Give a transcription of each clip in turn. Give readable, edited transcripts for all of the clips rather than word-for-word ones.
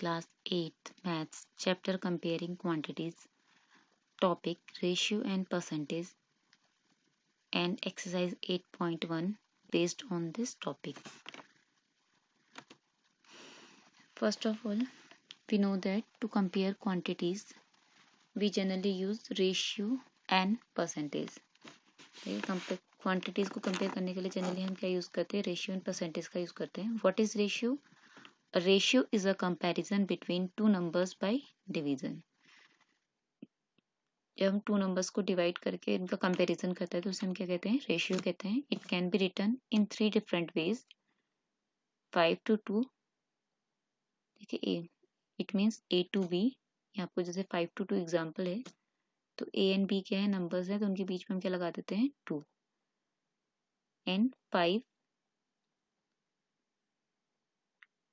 class 8 maths chapter comparing quantities topic ratio and percentage and exercise 8.1 based on this topic. First of all, we know that to compare quantities we generally use ratio and percentage. Quantities को compare करने के लिए generally हम क्या use करते हैं, ratio and percentage का use करते हैं. What is ratio? Ratio is a comparison between two numbers by division. जब हम टू नंबर्स को डिवाइड करके इनका कंपैरिजन करते हैं तो उसे हम क्या कहते हैं, रेशियो कहते हैं. It can be written in 3 different ways. 5 to 2, ठीक है. It means A to B. आपको जैसे 5 to 2 एग्जाम्पल है तो A एंड B क्या है, नंबर्स हैं, तो उनके बीच में हम क्या लगा देते हैं, 2 एंड 5.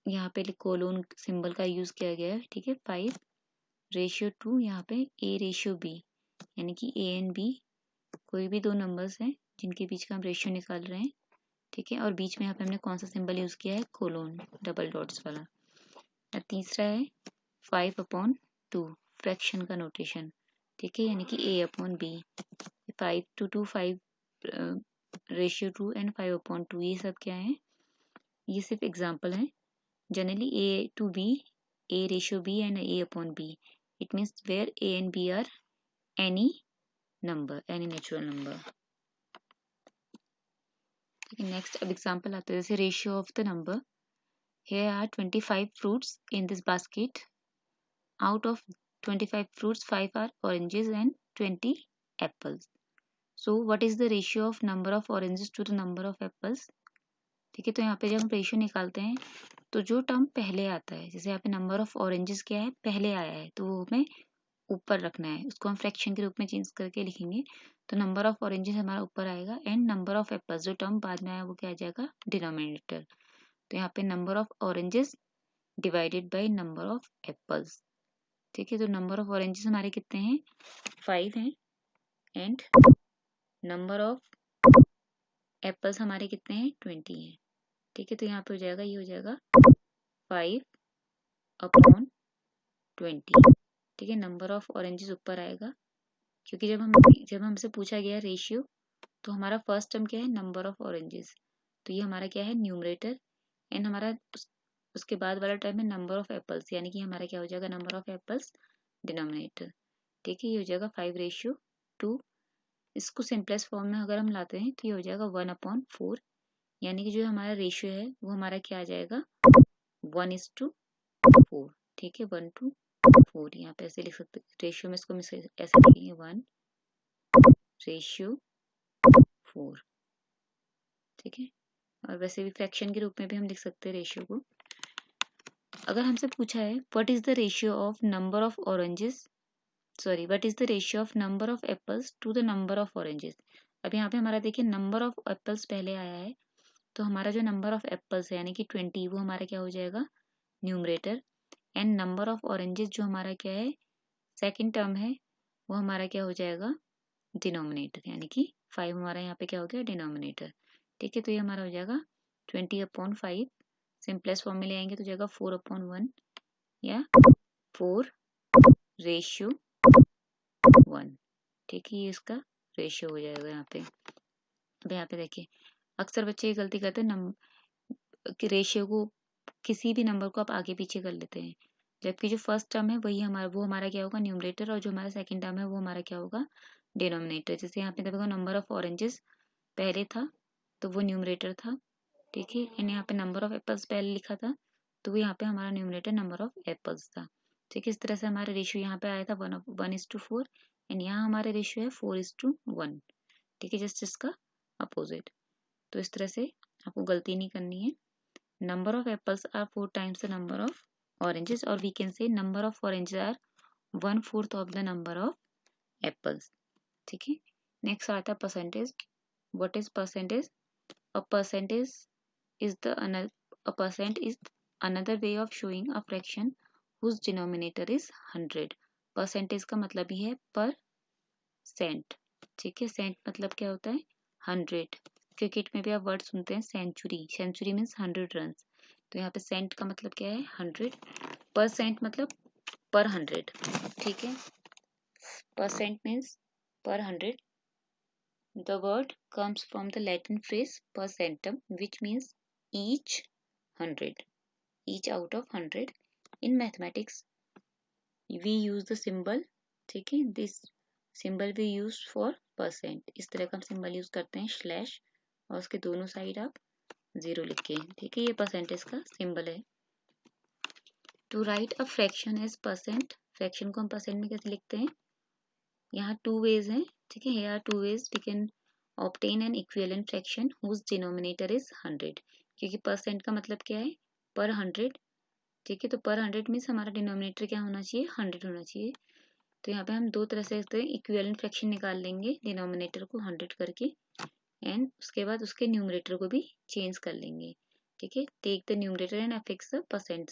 यहाँ पे कोलोन सिंबल का यूज किया गया है, ठीक है. 5 रेशियो 2, यहाँ पे A रेशियो B, यानी कि A एंड B कोई भी दो नंबर्स हैं जिनके बीच का हम रेशियो निकाल रहे हैं, ठीक है. और बीच में यहाँ पे हमने कौन सा सिंबल यूज किया है, कोलोन डबल डॉट्स वाला. और तीसरा है 5/2 फ्रैक्शन का नोटेशन, ठीक है, यानी कि A upon B. 5 to 2, 5 ratio 2 and 5/2, ये सब क्या है, ये सिर्फ एग्जाम्पल है. Generally A to B, A ratio B and A upon B. It means where A and B are any number, any natural number. Okay, next अब example आता है, जैसे ratio of the number. Here are 25 fruits in this basket. Out of 25 fruits, 5 are oranges and 20 apples. So what is the ratio of number of oranges to the number of apples? ठीक है, तो यहाँ पे जब हम ratio निकालते हैं तो जो टर्म पहले आता है, जैसे यहाँ पे नंबर ऑफ ऑरेंजेस क्या है, पहले आया है, तो वो हमें ऊपर रखना है, उसको हम फ्रैक्शन के रूप में चेंज करके लिखेंगे. तो नंबर ऑफ ऑरेंजेस हमारा ऊपर आएगा एंड नंबर ऑफ एप्पल्स जो टर्म बाद में आया वो क्या आ जाएगा, डिनोमिनेटर. तो यहाँ पे number of oranges divided by number of apples, ठीक है. तो नंबर ऑफ ऑरेंजेस हमारे कितने हैं, 5 हैं एंड नंबर ऑफ एप्पल्स हमारे कितने हैं, 20 हैं, ठीक है. तो यहाँ पे हो जाएगा, ये हो जाएगा 5/20, ठीक है. नंबर ऑफ ऑरेंजेस ऊपर आएगा क्योंकि जब हमसे पूछा गया रेशियो तो हमारा फर्स्ट टर्म क्या है, नंबर ऑफ ऑरेंजेस, तो ये हमारा क्या है, न्यूमरेटर. एंड हमारा उसके बाद वाला टर्म है नंबर ऑफ एप्पल्स, यानी कि हमारा क्या हो जाएगा, नंबर ऑफ एप्पल्स डिनोमिनेटर, ठीक है. ये हो जाएगा 5/2. इसको सिंपलेस्ट फॉर्म में अगर हम लाते हैं तो ये हो जाएगा 1/4, यानी कि जो हमारा रेशियो है वो हमारा क्या आ जाएगा, 1:4, ठीक है. 1:4 यहाँ पे ऐसे लिख सकते हैं. रेशियो में इसको ऐसे लिखेंगे 1/4, ठीक है. और वैसे भी फ्रैक्शन के रूप में भी हम लिख सकते हैं रेशियो को. अगर हमसे पूछा है what is the ratio of number of oranges, sorry what is the ratio of number of apples to the number of oranges. अब यहाँ पे हमारा देखिए नंबर ऑफ एप्पल्स पहले आया है, तो हमारा जो नंबर ऑफ एप्पल्स है यानी कि 20, वो हमारा क्या हो जाएगा, numerator. And number of oranges जो हमारा क्या है, सेकेंड टर्म है, वो हमारा क्या हो जाएगा, डिनोमिनेटर, यानी कि 5 हमारा यहाँ पे क्या हो गया, डिनोमिनेटर, ठीक है. तो ये हमारा हो जाएगा 20/5. सिंपलेस्ट फॉर्म में ले आएंगे तो जाएगा 4/1 या 4/1, ठीक है. ये इसका रेशियो हो जाएगा यहाँ पे. अब यहाँ पे देखिए अक्सर बच्चे ये गलती करते हैं, रेशियो को किसी भी नंबर को आप आगे पीछे कर लेते हैं, जबकि जो फर्स्ट टर्म है वही वो हमारा क्या होगा, न्यूमरेटर, और जो हमारा सेकंड टर्म है वो हमारा क्या होगा, डिनोमिनेटर. जैसे यहाँ पे देखो नंबर ऑफ ऑरेंजेस पहले था तो वो न्यूमरेटर था, ठीक है. एंड यहाँ पे नंबर ऑफ एप्पल्स पहले लिखा था तो वो यहाँ पे हमारा न्यूमरेटर नंबर ऑफ एप्पल्स था, ठीक है. इस तरह से हमारा रेशियो यहाँ पे आया था 1:4 एंड यहाँ हमारा रेशियो है 4:1, ठीक है, जस्ट इसका अपोजिट. तो इस तरह से आपको गलती नहीं करनी है. Number of apples are 4 times the number of oranges, or we can say number of oranges are 1/4 of the number of apples, ठीक है. नेक्स्ट आता है percentage. What is percentage? A percentage is a percent is another way of showing a fraction whose denominator is 100. Percentage का मतलब ही है पर Saint, ठीक है. सेंट मतलब क्या होता है, 100. क्रिकेट में भी आप वर्ड सुनते हैं सेंचुरी, सेंचुरी मीन्स 100 रन. तो यहाँ पे सेंट का मतलब क्या है, 100. परसेंट मतलब पर 100, ठीक है। परसेंट मीन्स पर 100. The word comes from the Latin phrase percentum, which means each 100, each out of 100. In mathematics we use the symbol, ठीक है, this symbol we use for percent. इस तरह का हम symbol यूज करते हैं स्लैश, और उसके दोनों साइड आप 0 लिख के, ठीक है, ये परसेंटेज का सिंबल है। To write a fraction as percent, fraction को हम परसेंट में कैसे लिखते हैं, यहाँ 2 ways हैं, ठीक है, here are 2 ways we can obtain an equivalent fraction whose denominator is 100, क्योंकि परसेंट का मतलब क्या है, पर 100, ठीक है, तो पर 100 मीन्स हमारा डिनोमिनेटर क्या होना चाहिए, 100 होना चाहिए। तो यहाँ पे हम दो तरह से इक्विवेलेंट फ्रैक्शन निकाल लेंगे, डिनोमिनेटर को 100 करके, एंड उसके बाद उसके न्यूमरेटर को भी चेंज कर लेंगे, ठीक है। Take the numerator and affix the percent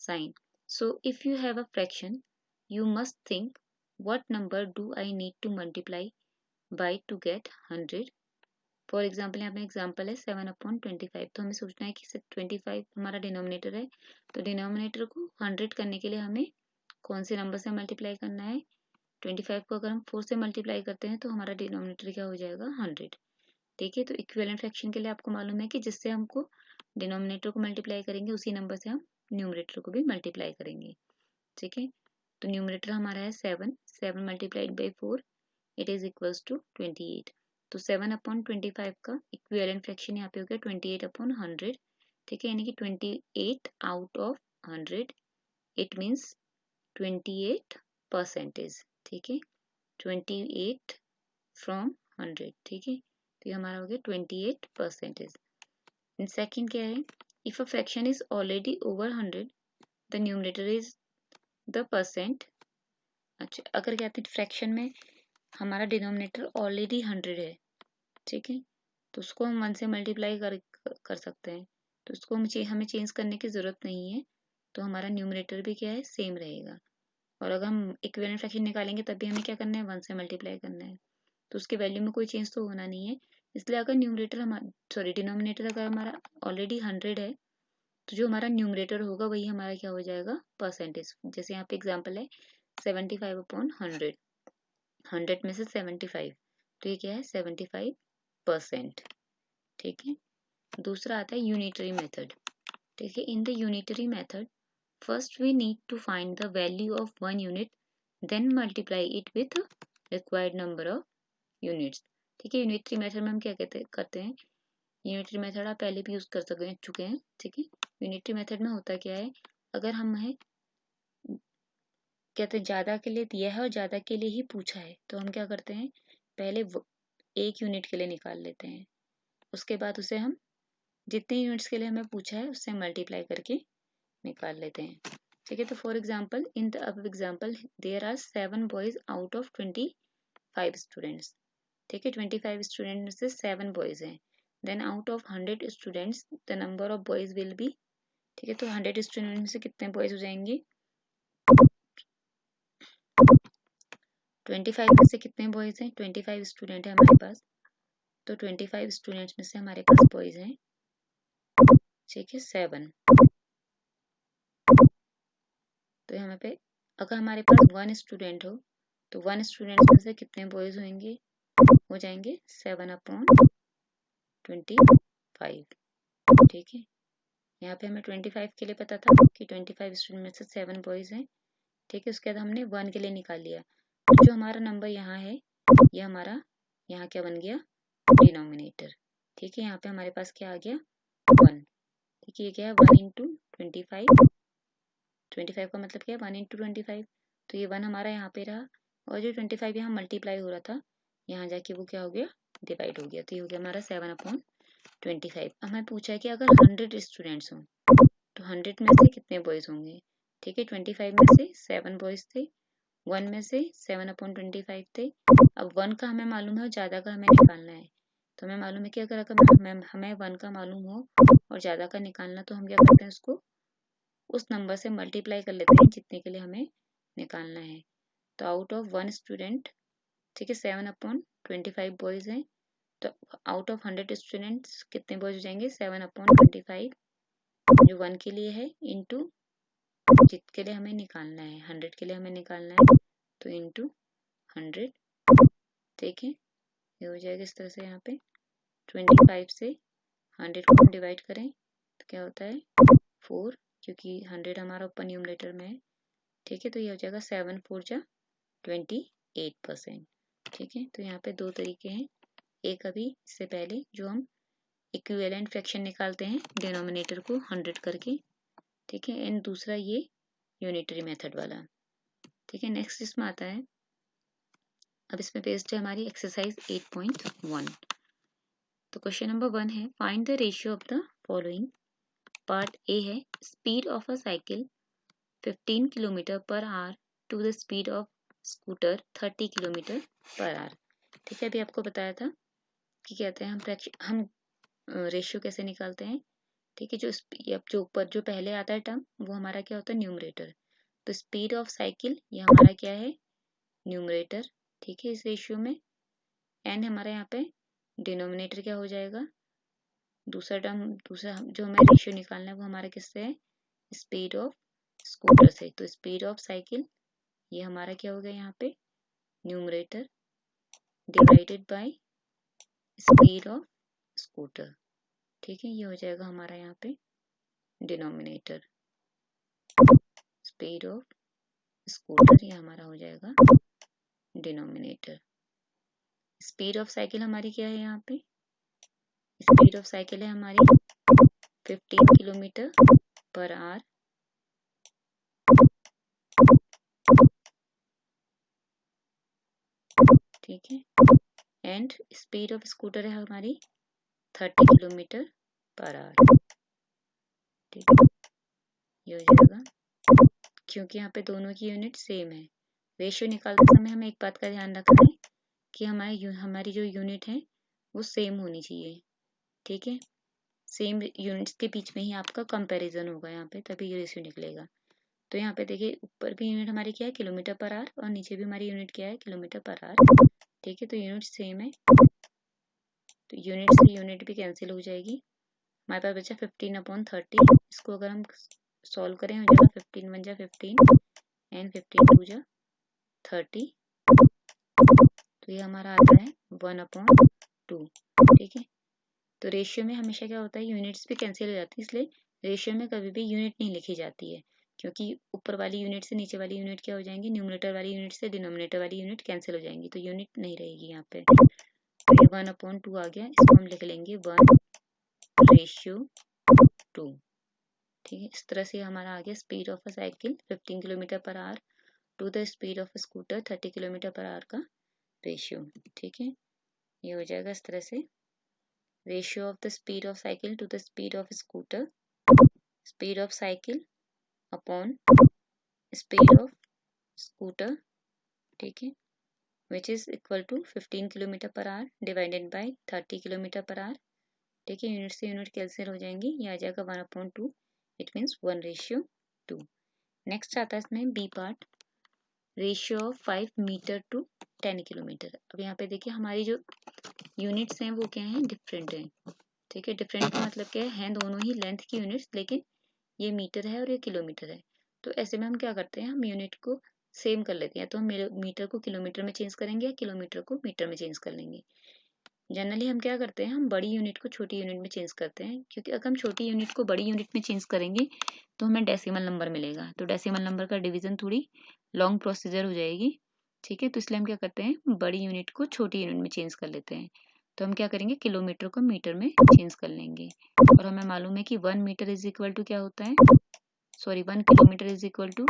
sign. So if you have a fraction, you must think what number do I need to multiply by to get 100. For example यहाँ पे example है 7/25, तो हमें सोचना है कि 25 हमारा डिनोमिनेटर है, तो डिनोमिनेटर को 100 करने के लिए हमें कौन से नंबर से मल्टीप्लाई करना है, 25 को अगर हम 4 से मल्टीप्लाई करते हैं तो हमारा डिनोमिनेटर क्या हो जाएगा, 100, ठीक है। तो इक्विवेलेंट फ्रैक्शन के लिए आपको मालूम है कि जिससे हमको डिनोमिनेटर को मल्टीप्लाई करेंगे उसी नंबर से हम न्यूमरेटर को भी मल्टीप्लाई करेंगे, ठीक है। तो न्यूमरेटर हमारा है 7 multiplied by 4, it is equals to 28। तो 7/25 का इक्विवेलेंट फ्रैक्शन यहाँ पे हो गया 28/100, ठीक है, यानी कि 28 out of 100, it means 28 percentage, ठीक है, 28 फ्रॉम 100, ठीक है, तो ये हमारा हो गया 28 परसेंटेज। सेकेंड क्या है, if a fraction is already over 100 the numerator is the percent. अच्छा, अगर कहते हैं फ्रैक्शन में हमारा डिनोमिनेटर ऑलरेडी 100 है, ठीक है, तो उसको हम 1 से मल्टीप्लाई कर सकते हैं, तो उसको हमें चेंज करने की ज़रूरत नहीं है, तो हमारा न्यूमरेटर भी क्या है, सेम रहेगा। और अगर हम इक्विवेलेंट फ्रैक्शन निकालेंगे तब भी हमें क्या करना है, 1 से मल्टीप्लाई करना है, तो उसकी वैल्यू में कोई चेंज तो होना नहीं है। इसलिए अगर न्यूमरेटर हमारा डिनोमिनेटर अगर हमारा ऑलरेडी 100 है, तो जो हमारा न्यूमरेटर होगा वही हमारा क्या हो जाएगा, परसेंटेज। जैसे यहाँ पे एग्जाम्पल है 75/100, 100 में से 75, तो ये क्या है, 75%, ठीक है। दूसरा आता है यूनिटरी मेथड, ठीक है। In the unitary method first we need to find the value of 1 unit, then multiply it with required number of units, ठीक है। यूनिटरी मेथड में हम क्या करते हैं, यूनिटरी मेथड आप पहले भी यूज कर चुके हैं, ठीक है। यूनिटरी मेथड में होता क्या है, अगर हमें कहते हैं ज्यादा के लिए दिया है और ज्यादा के लिए ही पूछा है, तो हम क्या करते हैं, पहले 1 यूनिट के लिए निकाल लेते हैं, उसके बाद उसे हम जितने यूनिट्स के लिए हमें पूछा है उससे मल्टीप्लाई करके निकाल लेते हैं, ठीक है। तो फॉर एग्जाम्पल इन द अब example there are 7 boys out of 25 students, ठीक है, 25 स्टूडेंट में से 7 बॉयज हैं, then out of 100 students the number of boys will be, ठीक है, तो 100 स्टूडेंट में से कितने बॉयज हो जाएंगे, 25 में से कितने बॉयज हैं, 25 स्टूडेंट है हमारे पास, तो 25 स्टूडेंट्स में से हमारे पास बॉयज हैं, ठीक है, 7। तो यहाँ पे अगर हमारे पास 1 स्टूडेंट हो तो 1 स्टूडेंट में से कितने बॉयज होंगे, हो जाएंगे 7/25, ठीक है। यहाँ पे हमें 25 के लिए पता था कि 25 स्टूडेंट में से 7 बॉयज हैं, ठीक है। उसके बाद हमने 1 के लिए निकाल लिया, तो जो हमारा नंबर यहाँ है ये हमारा यहाँ क्या बन गया, डिनोमिनेटर, ठीक है। यहाँ पे हमारे पास क्या आ गया, 1, ठीक है। ये क्या है, 1 इंटू 25, 25 का मतलब क्या है, 1 इंटू 25, तो ये 1 हमारा यहाँ पे रहा, और जो 25 यहाँ मल्टीप्लाई हो रहा था यहाँ जाके वो क्या हो गया, डिवाइड हो गया, तो ये हो गया हमारा 7/25। हमें पूछा है कि अगर 100 स्टूडेंट्स हों तो 100 में से कितने बॉयज होंगे, ठीक है, 25 में से 7 बॉयज थे, 1 में से 7/25 थे। अब 1 का हमें मालूम है और ज्यादा का हमें निकालना है, तो हमें मालूम है कि अगर हमें 1 का मालूम हो और ज्यादा का निकालना, तो हम क्या करते हैं, उसको उस नंबर से मल्टीप्लाई कर लेते हैं जितने के लिए हमें निकालना है। तो आउट ऑफ 1 स्टूडेंट, ठीक है, 7/25 बॉयज हैं, तो आउट ऑफ 100 स्टूडेंट्स कितने बॉयज हो जाएंगे, 7/25 जो 1 के लिए है, इंटू जितके लिए हमें निकालना है, 100 के लिए हमें निकालना है, तो इंटू 100, ठीक है। ये हो जाएगा इस तरह से। यहाँ पे 25 से 100 को हम डिवाइड करें तो क्या होता है 4, क्योंकि 100 हमारा ऊपर न्यूमरेटर में है, ठीक है। तो ये हो जाएगा 7 4 जा 28%, ठीक है। तो यहाँ पे दो तरीके हैं, एक अभी इससे पहले जो हम इक्विवेलेंट फ्रैक्शन निकालते हैं डिनोमिनेटर को 100 करके, ठीक है, एंड दूसरा ये यूनिटरी मेथड वाला, ठीक है। नेक्स्ट इसमें आता है, अब इसमें बेस्ड है हमारी एक्सरसाइज 8.1। तो क्वेश्चन नंबर 1 है, find the ratio of the following. Part A है, speed of a cycle 15 kilometre per hour to the speed of scooter 30 kilometre per hour, ठीक है। अभी आपको बताया था कि कहते हैं हम रेशियो कैसे निकालते हैं, ठीक है। जो ऊपर जो पहले आता है टर्म वो हमारा क्या होता है न्यूमरेटर, तो स्पीड ऑफ साइकिल ये हमारा क्या है न्यूमरेटर, ठीक है, इस रेशियो में। एंड हमारा यहाँ पे डिनोमिनेटर क्या हो जाएगा, दूसरा जो हमें रेशियो निकालना है वो हमारा किससे है, स्पीड ऑफ स्कूटर से। तो स्पीड ऑफ साइकिल ये हमारा क्या हो गया यहाँ पे numerator divided by speed of scooter, ठीक है। ये हो जाएगा हमारा यहाँ पे डिनोमिनेटर, स्पीड ऑफ स्कूटर ये हमारा हो जाएगा डिनोमिनेटर। स्पीड ऑफ साइकिल हमारी क्या है यहाँ पे, स्पीड ऑफ साइकिल है हमारी 15 किलोमीटर पर आवर, ठीक है। एंड स्पीड ऑफ स्कूटर है हमारी 30 किलोमीटर पर आवर, ठीक है। ये हो जाएगा, क्योंकि यहाँ पे दोनों की यूनिट सेम है। रेशियो निकालते समय हमें एक बात का ध्यान रखना है कि हमारी जो यूनिट है वो सेम होनी चाहिए, ठीक है। सेम यूनिट्स के बीच में ही आपका कंपैरिजन होगा यहाँ पे, तभी ये रेशियो निकलेगा। तो यहाँ पे देखिए ऊपर भी यूनिट हमारी क्या है किलोमीटर पर आवर, और नीचे भी हमारी यूनिट क्या है किलोमीटर पर आवर, ठीक है। तो यूनिट सेम है, तो यूनिट से यूनिट भी कैंसिल हो जाएगी। हमारे पास बचा 15/30, इसको अगर हम सॉल्व करें हो जाएगा 15 1 जा 15 एंड 15 2 जा 30, तो ये हमारा आता है 1/2, ठीक है। तो रेशियो में हमेशा क्या होता है यूनिट्स भी कैंसिल हो जाती है, इसलिए रेशियो में कभी भी यूनिट नहीं लिखी जाती है, क्योंकि ऊपर वाली यूनिट से नीचे वाली यूनिट क्या हो जाएंगी, न्यूमरेटर वाली यूनिट से डिनोमिनेटर वाली यूनिट कैंसिल हो जाएंगी, तो यूनिट नहीं रहेगी यहाँ पे। तो ये 1/2 आ गया, इसको हम लिख लेंगे 1:2, ठीक है। इस तरह से हमारा आ गया speed of a cycle 15 kilometre per hour to the speed of a scooter 30 kilometre per hour का रेशियो, ठीक है। ये हो जाएगा इस तरह से, ratio of the speed of cycle to the speed of scooter, speed of cycle upon speed of scooter, ठीक है, which is equal to 15 kilometre per hour divided by 30 kilometre per hour, ठीक है। यूनिट से unit cancel हो जाएंगी, ये आ जाएगा 1/2, it means 1:2। Next आता है इसमें B part, ratio of 5 metre to 10 kilometre. अब यहाँ पे देखिए हमारी जो यूनिट्स हैं वो क्या हैं, डिफरेंट हैं, ठीक है। डिफरेंट का मतलब क्या है दोनों ही लेंथ की यूनिट्स, लेकिन ये मीटर है और ये किलोमीटर है। तो ऐसे में हम क्या करते हैं, हम यूनिट को सेम कर लेते हैं, तो हम मीटर को किलोमीटर में चेंज करेंगे या किलोमीटर को मीटर में चेंज कर लेंगे। जनरली हम क्या करते हैं, हम बड़ी यूनिट को छोटी यूनिट में चेंज करते हैं, क्योंकि अगर हम छोटी यूनिट को बड़ी यूनिट में चेंज करेंगे तो हमें डेसिमल नंबर मिलेगा, तो डेसिमल नंबर का डिवीजन थोड़ी लॉन्ग प्रोसीजर हो जाएगी, ठीक है। तो इसलिए हम क्या करते हैं, बड़ी यूनिट को छोटी यूनिट में चेंज कर लेते हैं। तो हम क्या करेंगे, किलोमीटर को मीटर में चेंज कर लेंगे, और हमें मालूम है कि 1 मीटर इज इक्वल टू क्या होता है, sorry 1 kilometre is equal to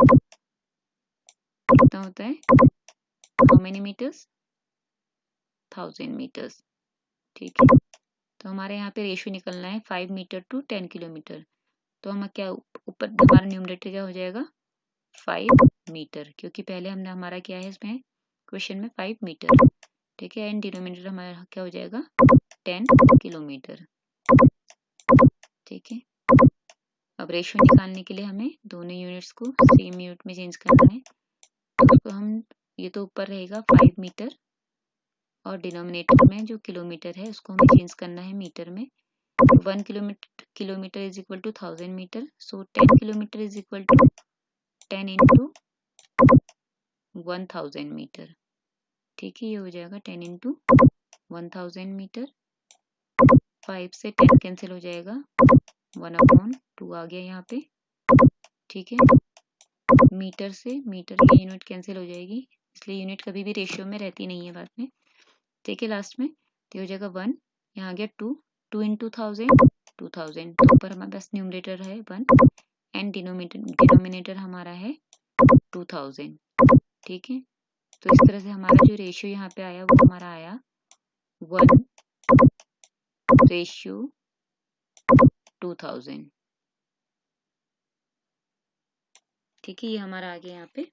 कितना होता है, हाउ मेनी मीटर्स, 1000 मीटर्स, ठीक है। तो हमारे यहाँ पे रेशियो निकलना है 5 मीटर टू 10 किलोमीटर, तो हम क्या ऊपर हमारा न्यूमरेटर क्या हो जाएगा 5 मीटर, क्योंकि पहले हमने हमारा क्या है इसमें क्वेश्चन में 5 मीटर, ठीक है। एंड डिनोमिनेटर हमारा क्या हो जाएगा 10 किलोमीटर, ठीक है। अब रेशियो निकालने के लिए हमें दोनों यूनिट्स को सेम यूनिट में चेंज करना है, तो हम ये तो ऊपर रहेगा 5 मीटर, और डिनोमिनेटर में जो किलोमीटर है उसको हमें चेंज करना है मीटर में। 1 kilometre is equal to 1000 metre, so 10 kilometre is equal to 10 into 1000 metre. ठीक है, ये हो जाएगा 10 इंटू 1000 मीटर। 5 से 10 कैंसिल हो जाएगा, 1/2 आ गया यहाँ पे। ठीक है, मीटर से मीटर की यूनिट कैंसिल हो जाएगी, इसलिए यूनिट कभी भी रेशियो में रहती नहीं है बाद में। ठीक है, लास्ट में तो हो जाएगा 1, यहाँ आ गया 2 इंटू 2000, तो ऊपर हमारे पास न्यूमरेटर है 1 एंड डिनोमिनेटर हमारा है 2000। ठीक है, तो इस तरह से हमारा जो रेशियो यहाँ पे आया वो हमारा आया 1:2000। ठीक है, ये हमारा आ गया यहाँ पे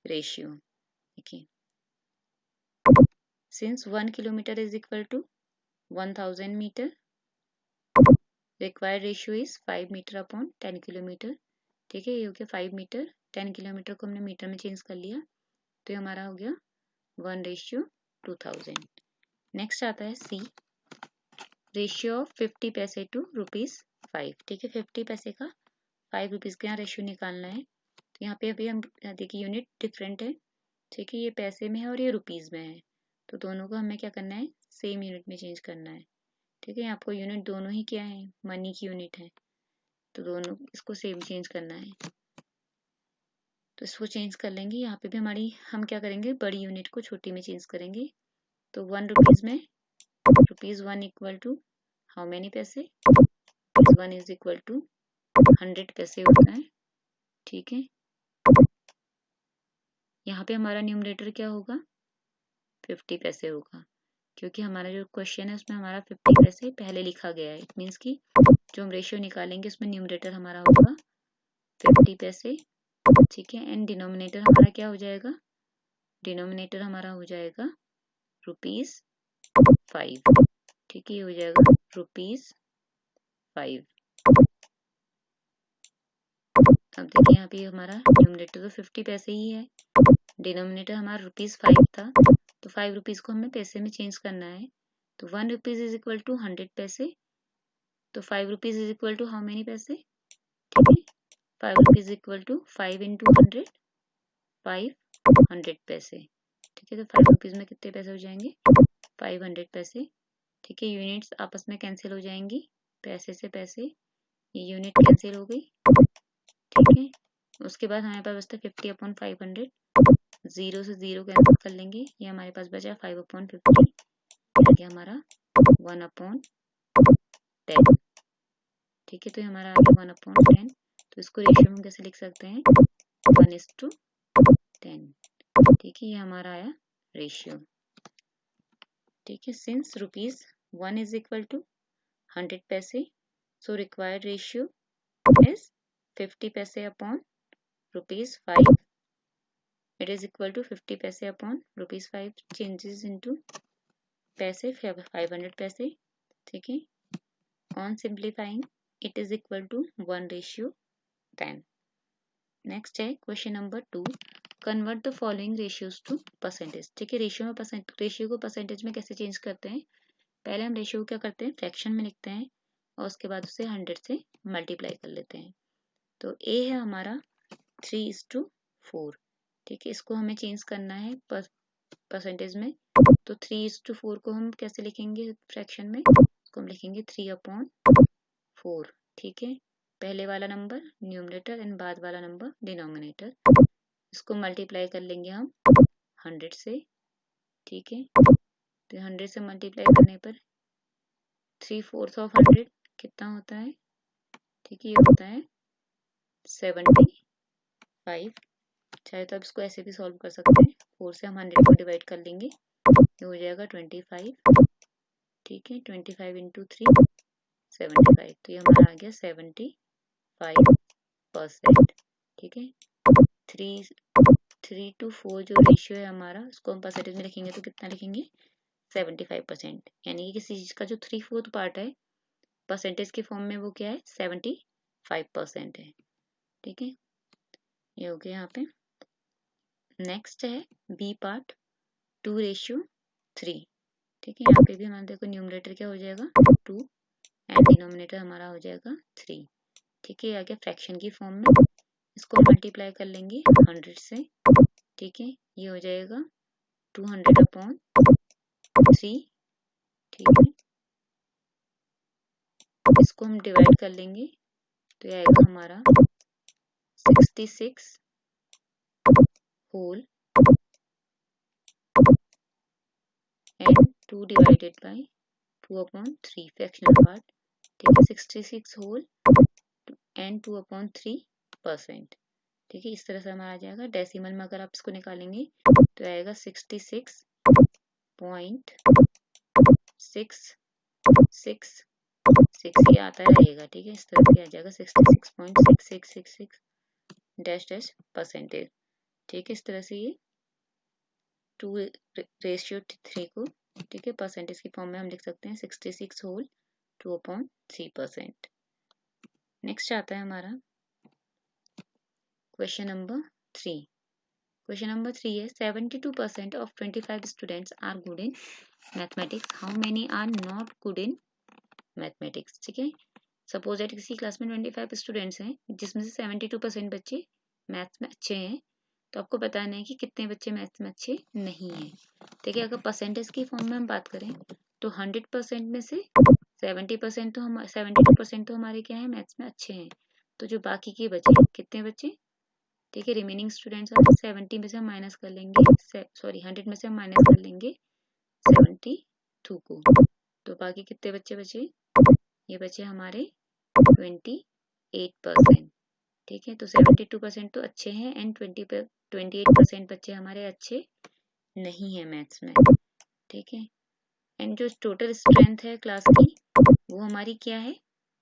रेशियो। देखिए, since 1 kilometre is equal to 1000 metre, required ratio is 5 metre upon 10 kilometre. ठीक है, ये हो गया 5 मीटर, 10 किलोमीटर को हमने मीटर में चेंज कर लिया, तो ये हमारा हो गया 1:2000। नेक्स्ट आता है सी, रेशियो ऑफ 50 पैसे टू ₹5। ठीक है, 50 पैसे का 5 रुपीज का यहाँ रेशियो निकालना है। तो यहाँ पे अभी हम देखिए यूनिट डिफरेंट है। ठीक है, ये पैसे में है और ये रुपीज में है, तो दोनों को हमें क्या करना है, सेम यूनिट में चेंज करना है। ठीक है, आपको यूनिट दोनों ही क्या है, मनी की यूनिट है, तो दोनों इसको सेम चेंज करना है। तो इसको चेंज कर लेंगे, यहाँ पे भी हमारी हम क्या करेंगे, बड़ी यूनिट को छोटी में चेंज करेंगे। तो 1 रुपीज में ₹1 इक्वल टू हाउ मेनी पैसे, ₹1 इज इक्वल टू 100 पैसे होता है। ठीक है, यहाँ पे हमारा न्यूमरेटर क्या होगा, 50 पैसे होगा, क्योंकि हमारा जो क्वेश्चन है उसमें हमारा 50 पैसे पहले लिखा गया है। इट मीन्स कि जो हम रेशियो निकालेंगे उसमें न्यूमरेटर हमारा होगा 50 पैसे। ठीक है, एंड डिनोमिनेटर हमारा क्या हो जाएगा, डिनोमिनेटर हमारा हो जाएगा ₹5। ठीक है, ये हो जाएगा ₹5। अब देखिए यहाँ पे हमारा न्यूमरेटर तो 50 पैसे ही है, डिनोमिनेटर हमारा ₹5 था, तो 5 रुपीज को हमें पैसे में चेंज करना है। तो 1 रुपीज इज इक्वल टू 100 पैसे, तो 5 rupees is equal to how many पैसे। ठीक है, 5 रुपीज इक्वल टू 5 इंटू 100, 500 पैसे। ठीक है, तो 5 रुपीज में कितने पैसे हो जाएंगे, 500 पैसे। ठीक है, यूनिट्स आपस में कैंसिल हो जाएंगी, पैसे से पैसे, ये यूनिट कैंसिल हो गई। ठीक है, उसके बाद हमारे पास बचता 50/500, 0 से 0 कैंसिल कर लेंगे, ये हमारे पास बचा 5/50, ये हमारा 1/10। ठीक है, तो ये हमारा आ गया 1/10। तो इसको रेशियो में कैसे लिख सकते हैं, 1:10। ठीक है, ये हमारा आया रेशियो। ठीक है, सिंस ₹1 इज इक्वल टू 100 पैसे, सो रिक्वायर्ड रेशियो इज 50 पैसे upon ₹5। It is equal to 50 पैसे अपॉन ₹5 चेंजेस इनटू पैसे 500 पैसे। ठीक है, on simplifying it is equal to 1:10। Next है question number 2, convert the following ratios to percentage. ठीक है, रेशियो को परसेंटेज में कैसे चेंज करते हैं, पहले हम रेशियो को क्या करते हैं, फ्रैक्शन में लिखते हैं और उसके बाद उसे 100 से मल्टीप्लाई कर लेते हैं। तो ए है हमारा 3:4। ठीक है, इसको हमें चेंज करना है परसेंटेज में, तो 3:4 को हम कैसे लिखेंगे फ्रैक्शन में, इसको हम लिखेंगे 3/4। ठीक है, पहले वाला नंबर न्यूमरेटर एंड बाद वाला नंबर डिनोमिनेटर, इसको मल्टीप्लाई कर लेंगे हम 100 से। ठीक है, तो 100 से मल्टीप्लाई करने पर 3/4 कितना होता है, ठीक है, ये होता है 75। चाहे तो आप इसको ऐसे भी सॉल्व कर सकते हैं, 4 से हम 100 को डिवाइड कर लेंगे, ये हो जाएगा 25। ठीक है, 25 इंटू 3 75, तो ये हमारा आ गया 75%। ठीक है, 3 to 4 जो रेशियो है हमारा, उसको हम परसेंटेज में लिखेंगे तो कितना लिखेंगे, 75%। यानी कि किसी चीज का जो 3/4 पार्ट है परसेंटेज के फॉर्म में वो क्या है, 75% है। ठीक है, ये हो गया यहाँ पे। नेक्स्ट है बी पार्ट, 2:3। ठीक है, यहाँ पे भी हमारे देखो न्यूमरेटर क्या हो जाएगा 2 एंड डिनोमिनेटर हमारा हो जाएगा 3। ठीक है, आ गया फ्रैक्शन की फॉर्म में। इसको मल्टीप्लाई कर लेंगे 100 से, ठीक है, ये हो जाएगा 200/3, ठीक है। इसको हम डिवाइड कर लेंगे तो ये आएगा हमारा 66 whole and 2 divided by 2/3 fractional part, ठीक है, 66 होल एंड 2/3%, ठीक है। इस तरह से हमारा आ जाएगा। डेसिमल में अगर आप इसको निकालेंगे तो आएगा 66.666, ये आता रहेगा, ठीक है। इस तरह से आ जाएगा 66.6666 डैश डैश परसेंटेज, ठीक है। इस तरह से ये 2:3 को, ठीक है, परसेंटेज की फॉर्म में हम लिख सकते हैं 66 होल 2/3%। नेक्स्ट आता है हमारा क्वेश्चन नंबर 3। क्वेश्चन नंबर 3 है 72% of 25 students are good in mathematics. How many are not good in mathematics? ठीक है, सपोज दैट किसी क्लास में 25 स्टूडेंट्स हैं जिसमें से 72% बच्चे मैथ्स में अच्छे हैं, तो आपको बताना है कि कितने बच्चे मैथ्स में अच्छे नहीं हैं, ठीक है। अगर परसेंटेज की फॉर्म में हम बात करें तो 100% में से 72% तो हमारे क्या है, मैथ्स में अच्छे हैं। तो जो बाकी के बचे, कितने बचे, ठीक है, रिमेनिंग स्टूडेंट्स हैं, 70 में से हम माइनस कर लेंगे, 100 में से हम माइनस कर लेंगे 72 को, तो बाकी कितने बच्चे बचे, ये बचे हमारे 28%, ठीक है। तो 72% तो अच्छे हैं एंड 28% बच्चे हमारे अच्छे नहीं है मैथ्स में, ठीक है। एंड जो टोटल स्ट्रेंथ है क्लास की वो हमारी क्या है,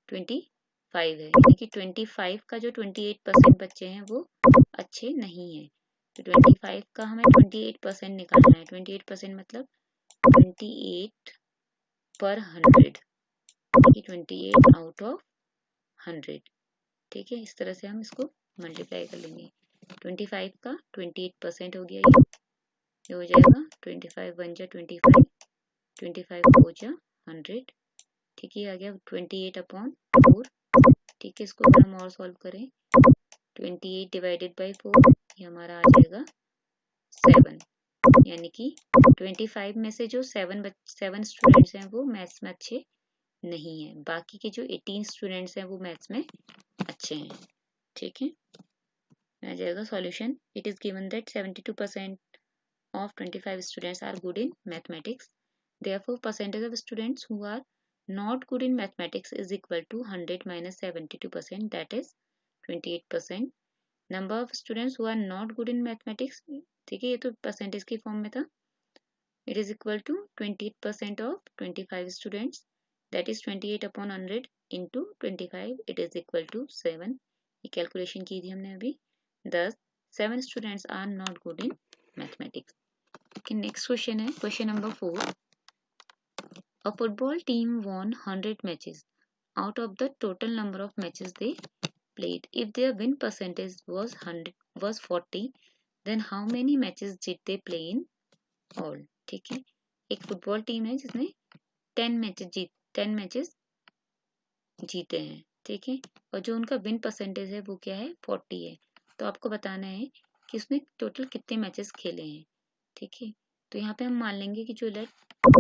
25 है, यानी कि 25 का जो 28% बच्चे हैं वो अच्छे नहीं है। तो 25 का हमें 28% निकालना है। 28% मतलब 28/100, ठीक है, 28 आउट ऑफ 100, ठीक है। इस तरह से हम इसको मल्टीप्लाई कर लेंगे। 25 का 28% हो गया, ये हो जाएगा 25 1 जा 25, 25 4 जा 100, ठीक है। आ गया 28/4, ठीक है। इसको अगर हम और सॉल्व करें 28 डिवाइडेड बाई 4, ये हमारा आ जाएगा 7, यानी कि 25 में से जो 7 स्टूडेंट्स हैं वो मैथ्स में अच्छे नहीं हैं, बाकी के जो 18 स्टूडेंट्स हैं वो मैथ्स में अच्छे हैं, ठीक है। आ जाएगा solution. It is given that 72% of 25 students are good in mathematics. Therefore, percentage of students who are not good in mathematics is equal to 100 minus 72%, that is 28%. Number of students who are not good in mathematics, ठीक है, ये तो percentage की form में था, it is equal to 28% of 25 students, that is 28/100 into 25, it is equal to 7. ये calculation की थी हमने अभी। Thus 7 students are not good in mathematics. Okay, next question है question number 4। A football team won 100 matches out of the total number of matches they played. If their win percentage was 40, then how many matches did they play in all? ठीक है, एक football team है जिसने 10 matches जीते हैं, ठीक है, और जो उनका विन परसेंटेज है वो क्या है, 40 है। तो आपको बताना है कि उसने टोटल कितने मैचेस खेले हैं, ठीक है। तो यहाँ पे हम मान लेंगे कि जो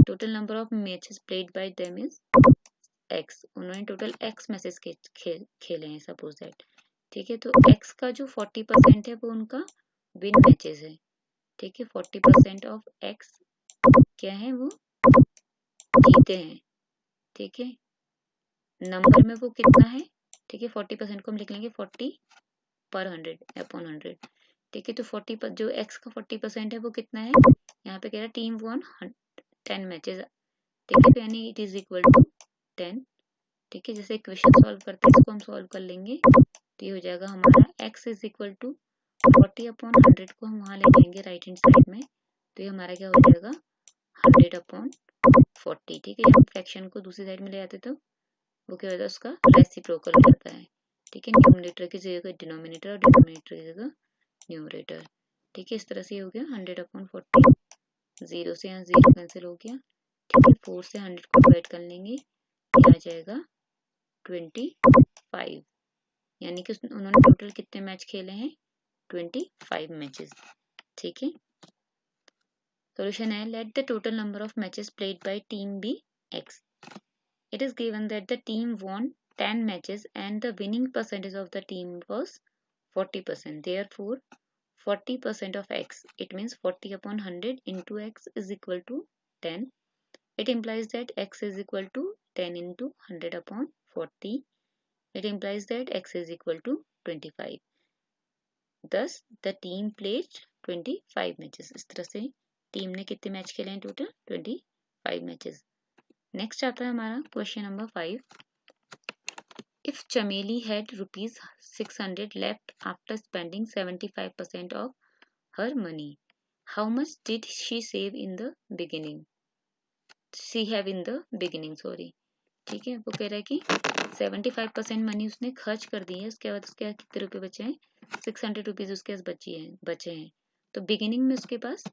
total number of matches played bye them is x, उन्होंने टोटल एक्स मैचेस खेले हैं सपोज दैट, ठीक है। तो एक्स का जो 40% है वो उनका विन मैचेस है, ठीक है। 40% ऑफ एक्स क्या है, वो जीते हैं, ठीक है। नंबर में वो कितना है, ठीक है, 40% को हम लिख लेंगे 40/100, ठीक है। तो 40 जो एक्स का 40% है वो कितना है, यहाँ पे कह रहा है टीम वन 10 मैचेस, ठीक है, तो यानी इट इज इक्वल टू 10, ठीक है। जैसे इक्वेशन सॉल्व करते हैं इसको हम सॉल्व कर लेंगे तो ये हो जाएगा हमारा x इज इक्वल टू 40/100 को हम वहां ले जाएंगे राइट हैंड साइड में, तो ये हमारा क्या हो जाएगा 100/40, ठीक है। जब हम फ्रैक्शन को दूसरी साइड में ले आते तो वो क्या होता है, उसका रेसिप्रोकल हो जाता है, ठीक है। न्यूमरेटर की जगह डिनोमिनेटर और डिनोमिनेटर की जगह न्यूमरेटर, ठीक है। इस तरह से हो गया 100/40, 0 से यहाँ 0 कैंसिल हो गया, ठीक है। 4 से 100 को डिवाइड कर लेंगे, ये आ जाएगा 25, यानी कि उन्होंने टोटल कितने मैच खेले हैं, 25 मैचेस। ठीक है, सॉल्यूशन है, let the total number of matches played by team B x. It is given that the team won 10 matches and the winning percentage of the team was 40%. Therefore, 40% of x, it means 40 upon 100 into x is equal to 10. It implies that x is equal to 10 into 100 upon 40. It implies that x is equal to 25. Thus, the team played 25 matches. इस तरह से team ने कितने match खेले हैं total, 25 matches. Next आता है हमारा क्वेश्चन नंबर 5। इफ चमेली had ₹600 left after spending 75% of her money, how much did she save in the beginning, sorry. ठीक है, वो कह रहा है कि 75% मनी उसने खर्च कर दी है, उसके बाद उसके कितने रुपए बचे हैं, 600 रुपीज उसके पास बचे हैं। तो बिगिनिंग में उसके पास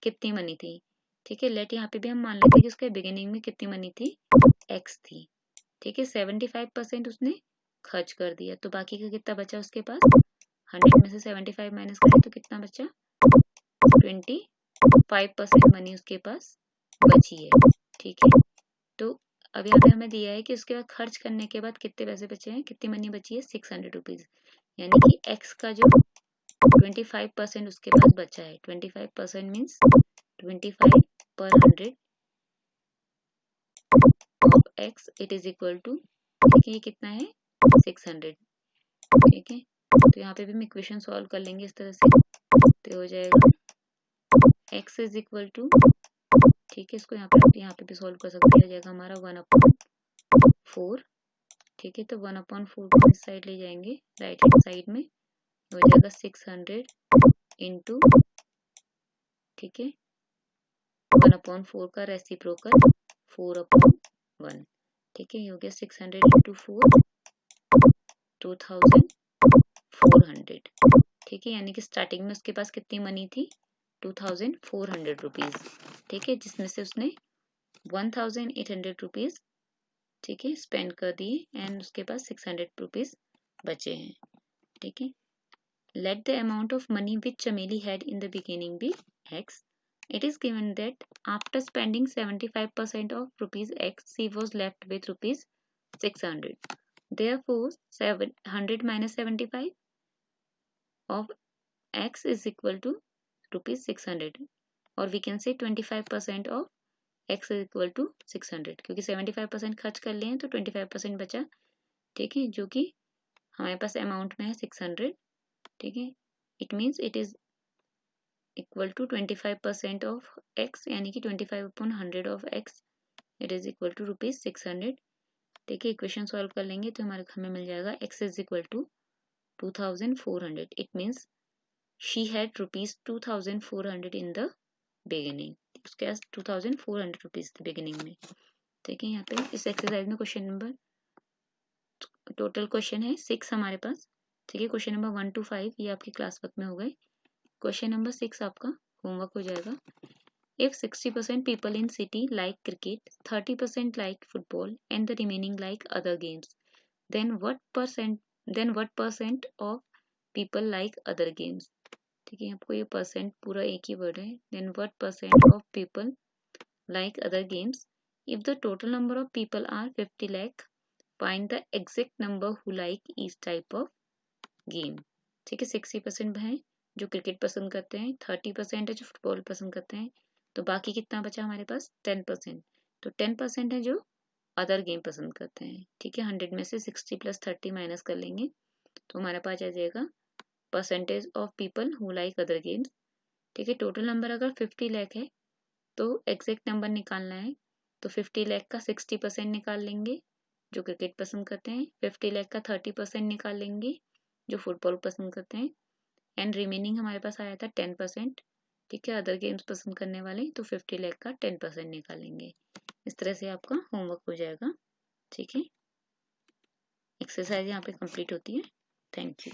कितनी मनी थी। ठीक है, लेट यहाँ पे भी हम मान लेते हैं कि उसके बिगिनिंग में कितनी मनी थी, एक्स थी। ठीक है, 75% उसने खर्च कर दिया, तो बाकी का कितना बचा उसके पास, 100 में से 75 माइनस करें तो कितना बचा, 25% मनी उसके पास बची है। ठीक है, तो अब यहाँ पे हमें दिया है कि उसके बाद खर्च करने के बाद कितने पैसे बचे हैं, कितनी मनी बची है, 600 रुपीज। यानी कि एक्स का जो 25% उसके पास बचा है, 25% मीन्स 25 पर 100 of x, it is equal to, ठीक है, ये कितना है, 600। ठीक है, तो यहाँ पे भी हम इक्वेशन सॉल्व कर लेंगे इस तरह से, तो हो जाएगा x इज इक्वल टू, ठीक है, इसको यहाँ पे भी सॉल्व कर सकते हैं, हो जाएगा हमारा 1/4। ठीक है, तो 1/4 को इस साइड ले जाएंगे राइट हैंड साइड में, हो जाएगा 600 इंटू, ठीक है, 1/4 का रेसिप्रोकल 4/1। ठीक है, ये हो गया 600 इंटू 4, 2400। ठीक है, यानी कि स्टार्टिंग में उसके पास कितनी मनी थी, 2400 रुपीज। ठीक है, जिसमें से उसने 1800 रुपीज, ठीक है, स्पेंड कर दिए एंड उसके पास 600 रुपीज बचे हैं। ठीक है, let the amount of money which Chameli had in the beginning be x. It is given that after spending 75% of rupees x, she was left with rupees 600. Therefore, 700 minus 75 of x is equal to rupees 600, or we can say 25% of x is equal to 600, क्योंकि 75% खर्च कर लिए हैं तो 25% बचा। ठीक है, जो कि हमारे पास अमाउंट में है 600। ठीक है, it means it is equal to 25% of x, यानी कि 25/100 of x, it is equal to rupees 600। ठीक है, इक्वेशन सॉल्व कर लेंगे तो हमें मिल जाएगा x is equal to 2400। It means she had rupees 2400 in the beginning, उसके पास 2400 रुपीज थे बिगिनिंग में। ठीक है, यहाँ पे इस एक्सरसाइज में क्वेश्चन नंबर, टोटल क्वेश्चन है 6 हमारे पास। ठीक है, क्वेश्चन नंबर 1 to 5 ये आपकी क्लास वर्क में हो गए। क्वेश्चन नंबर 6 आपका होमवर्क हो जाएगा। If 60% people in city like cricket, 30% like football, and the remaining like other games, then what percent of people like other games? ठीक है, आपको ये परसेंट पूरा एक ही वर्ड है। Then what percent of people like other games? If the total number of people are 50 lakh, find the exact number who like each type of game. ठीक है, 60% है जो क्रिकेट पसंद करते हैं, 30% है जो फुटबॉल पसंद करते हैं, तो बाकी कितना बचा हमारे पास, 10%। तो 10% है जो अदर गेम पसंद करते हैं। ठीक है, 100 में से 60 + 30 माइनस कर लेंगे तो हमारे पास आ जाएगा percentage of people who like other games. ठीक है, टोटल नंबर अगर 50 लाख है तो एग्जैक्ट नंबर निकालना है, तो 50 लाख का 60% निकाल लेंगे जो क्रिकेट पसंद करते हैं, 50 लाख का 30% निकाल लेंगे जो फुटबॉल पसंद करते हैं, एंड रिमेनिंग हमारे पास आया था 10%। ठीक है, अदर गेम्स पसंद करने वाले, तो 50 लाख का 10% निकालेंगे। इस तरह से आपका होमवर्क हो जाएगा। ठीक है, एक्सरसाइज यहाँ पे कंप्लीट होती है। Thank you.